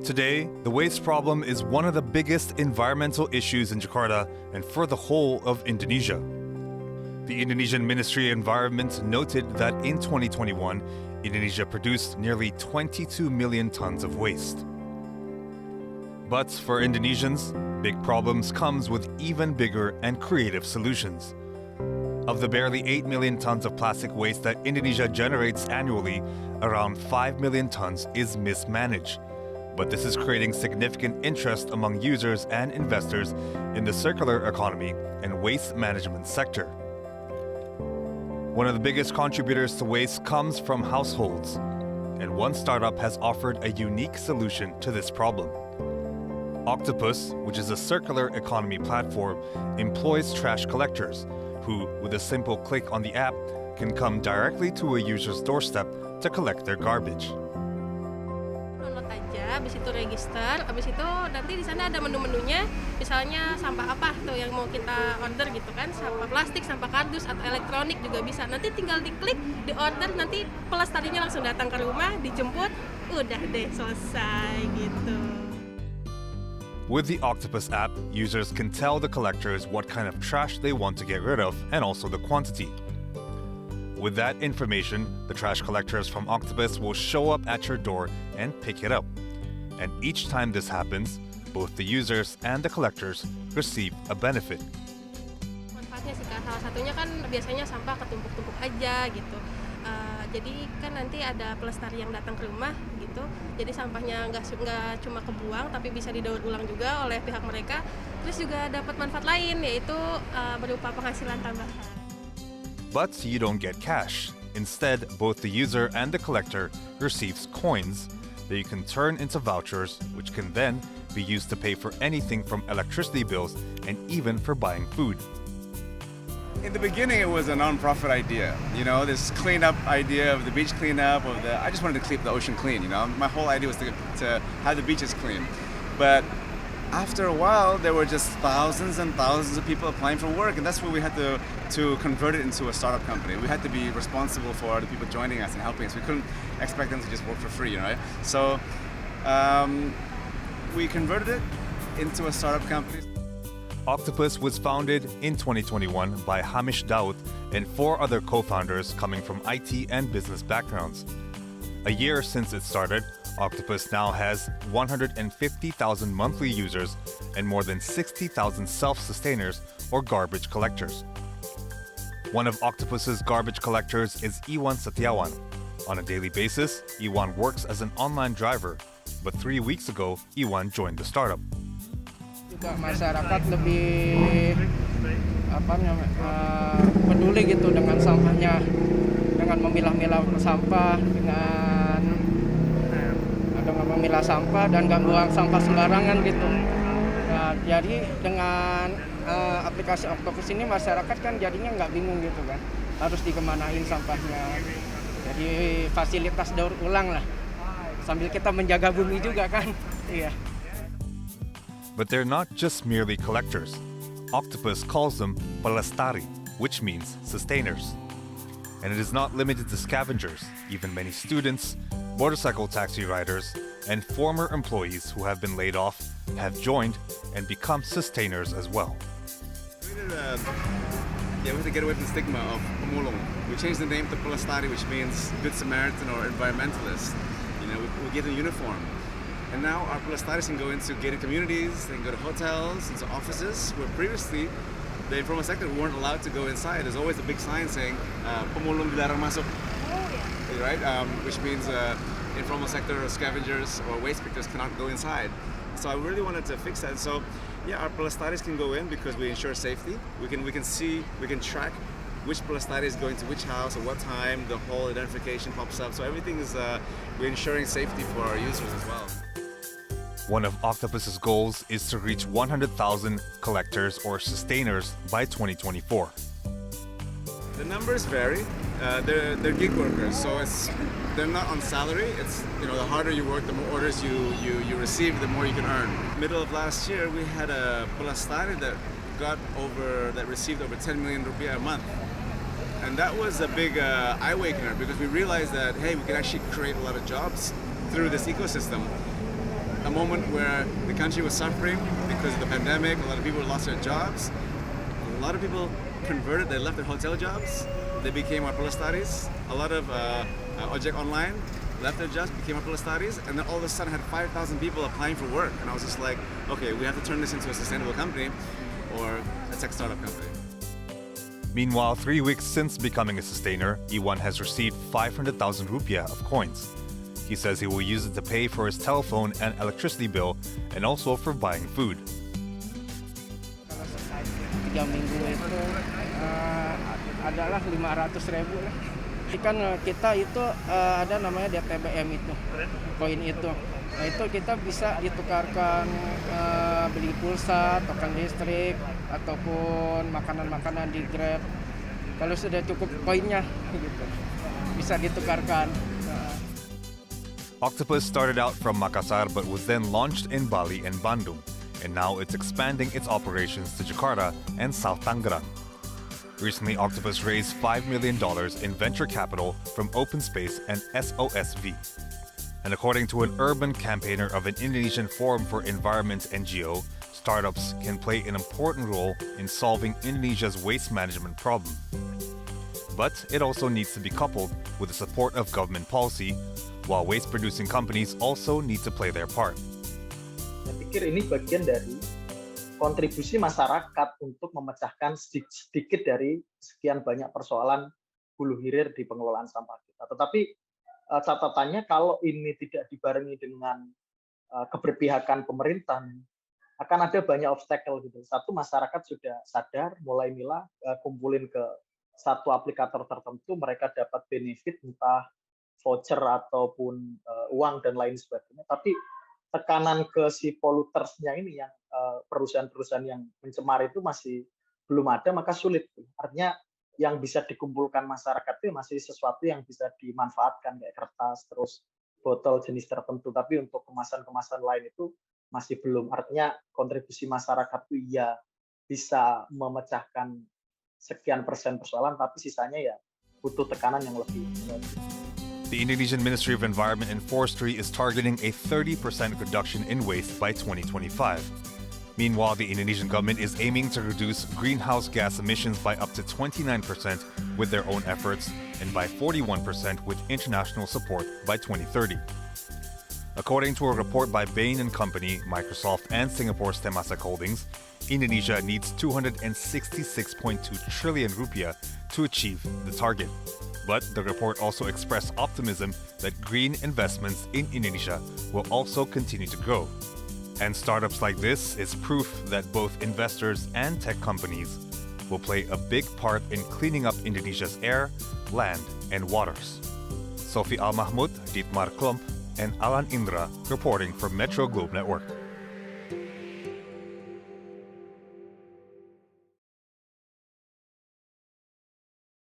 Today, the waste problem is one of the biggest environmental issues in Jakarta and for the whole of Indonesia. The Indonesian Ministry of Environment noted that in 2021, Indonesia produced nearly 22 million tons of waste. But for Indonesians, big problems comes with even bigger and creative solutions. Of the barely 8 million tons of plastic waste that Indonesia generates annually, around 5 million tons is mismanaged. But this is creating significant interest among users and investors in the circular economy and waste management sector. One of the biggest contributors to waste comes from households, and one startup has offered a unique solution to this problem. Octopus, which is a circular economy platform, employs trash collectors who, with a simple click on the app, can come directly to a user's doorstep to collect their garbage. Download aja, habis itu register, habis itu nanti di sana ada menu-menunya, misalnya sampah apa tuh yang mau kita order gitu kan, sampah plastik, sampah kardus atau elektronik juga bisa. Nanti tinggal diklik, di order, nanti pelestarinya langsung datang ke rumah, dijemput, udah deh selesai gitu. With the Octopus app, users can tell the collectors what kind of trash they want to get rid of and also the quantity. With that information, the trash collectors from Octopus will show up at your door and pick it up. And each time this happens, both the users and the collectors receive a benefit. Manfaatnya sih Kak, salah satunya kan biasanya sampah ketumpuk-tumpuk aja gitu. Jadi kan nanti ada pelestari yang datang ke rumah gitu, jadi sampahnya nggak cuma kebuang tapi bisa didaur ulang juga oleh pihak mereka, terus juga dapat manfaat lain yaitu berupa penghasilan tambahan. But you don't get cash. Instead, both the user and the collector receives coins that you can turn into vouchers, which can then be used to pay for anything from electricity bills and even for buying food. In the beginning, it was a non-profit idea. You know, this cleanup idea of the beach cleanup, I just wanted to keep the ocean clean. You know, my whole idea was to have the beaches clean. But after a while, there were just thousands and thousands of people applying for work, and that's where we had to convert it into a startup company. We had to be responsible for the people joining us and helping us. We couldn't expect them to just work for free, you know. So we converted it into a startup company. Octopus was founded in 2021 by Hamish Daud and 4 other co-founders coming from IT and business backgrounds. A year since it started, Octopus now has 150,000 monthly users and more than 60,000 self-sustainers or garbage collectors. One of Octopus's garbage collectors is Iwan Setiawan. On a daily basis, Iwan works as an online driver, but 3 weeks ago, Iwan joined the startup. Juga masyarakat lebih peduli gitu dengan sampahnya, dengan memilah-milah sampah, dengan memilah sampah dan nggak buang sampah sembarangan gitu. Nah, jadi dengan aplikasi Octopus ini masyarakat kan jadinya nggak bingung gitu kan, harus dikemanain sampahnya. Jadi fasilitas daur ulang lah, sambil kita menjaga bumi juga kan, iya. But they're not just merely collectors. Octopus calls them pelestari, which means sustainers. And it is not limited to scavengers. Even many students, motorcycle taxi riders, and former employees who have been laid off have joined and become sustainers as well. We had to get away from the stigma of pemulung. We changed the name to pelestari, which means good Samaritan or environmentalist. You know, we give them a uniform. And now our pelestaris can go into gated communities, they can go to hotels, into offices, where previously the informal sector weren't allowed to go inside. There's always a big sign saying, pemulung dilarang masuk. Oh yeah. Right? Which means informal sector or scavengers or waste pickers cannot go inside. So I really wanted to fix that. So yeah, our pelestaris can go in because we ensure safety. We can track which pelestari is going to which house at what time, the whole identification pops up. So everything is, we're ensuring safety for our users as well. One of Octopus's goals is to reach 100,000 collectors or sustainers by 2024. The numbers vary. They're gig workers, so they're not on salary. It's, you know, the harder you work, the more orders you receive, the more you can earn. Middle of last year, we had a pelestari that received over 10 million rupiah a month. And that was a big eye-awakener because we realized that, hey, we can actually create a lot of jobs through this ecosystem. a moment where the country was suffering because of the pandemic. A lot of people lost their jobs. A lot of people converted. They left their hotel jobs. They became our pelestaris. A lot of ojek online left their jobs, became our pelestaris, and then all of a sudden had 5,000 people applying for work. And I was just like, okay, we have to turn this into a sustainable company or a tech startup company. Meanwhile, 3 weeks since becoming a sustainer, Iwan has received 500,000 rupiah of coins. He says he will use it to pay for his telephone and electricity bill and also for buying food. Kalau selesai 3 minggu itu adalah 500.000 lah. Kan kita itu ada namanya DTBM itu, koin itu. Nah itu kita bisa ditukarkan beli pulsa, token listrik, ataupun makanan-makanan di Grab. Kalau sudah cukup koinnya gitu, bisa ditukarkan. Octopus started out from Makassar but was then launched in Bali and Bandung, and now it's expanding its operations to Jakarta and South Tangerang. Recently, Octopus raised $5 million in venture capital from OpenSpace and SOSV. And according to an urban campaigner of an Indonesian Forum for Environment NGO, startups can play an important role in solving Indonesia's waste management problem. But it also needs to be coupled with the support of government policy, while waste-producing companies also need to play their part. Saya pikir ini bagian dari kontribusi masyarakat untuk memecahkan sedikit dari sekian banyak persoalan hulu hilir di pengelolaan sampah kita. Tetapi catatannya kalau ini tidak dibarengi dengan keberpihakan pemerintah, akan ada banyak obstacle gitu. Satu, masyarakat sudah sadar, mulai milah kumpulin ke satu aplikator tertentu, mereka dapat benefit entah voucher ataupun uang dan lain sebagainya. Tapi tekanan ke si pollutersnya ini yang perusahaan-perusahaan yang mencemar itu masih belum ada, maka sulit. Artinya yang bisa dikumpulkan masyarakat itu masih sesuatu yang bisa dimanfaatkan kayak kertas, terus botol jenis tertentu. Tapi untuk kemasan-kemasan lain itu masih belum. Artinya kontribusi masyarakat itu ya bisa memecahkan sekian persen persoalan, tapi sisanya ya butuh tekanan yang lebih. The Indonesian Ministry of Environment and Forestry is targeting a 30% reduction in waste by 2025. Meanwhile, the Indonesian government is aiming to reduce greenhouse gas emissions by up to 29% with their own efforts and by 41% with international support by 2030. According to a report by Bain & Company, Microsoft and Singapore's Temasek Holdings, Indonesia needs 266.2 trillion rupiah to achieve the target. But the report also expressed optimism that green investments in Indonesia will also continue to grow. And startups like this is proof that both investors and tech companies will play a big part in cleaning up Indonesia's air, land, and waters. Sophie Al-Mahmoud, Dietmar Klomp, and Alan Indra reporting for Metro Globe Network.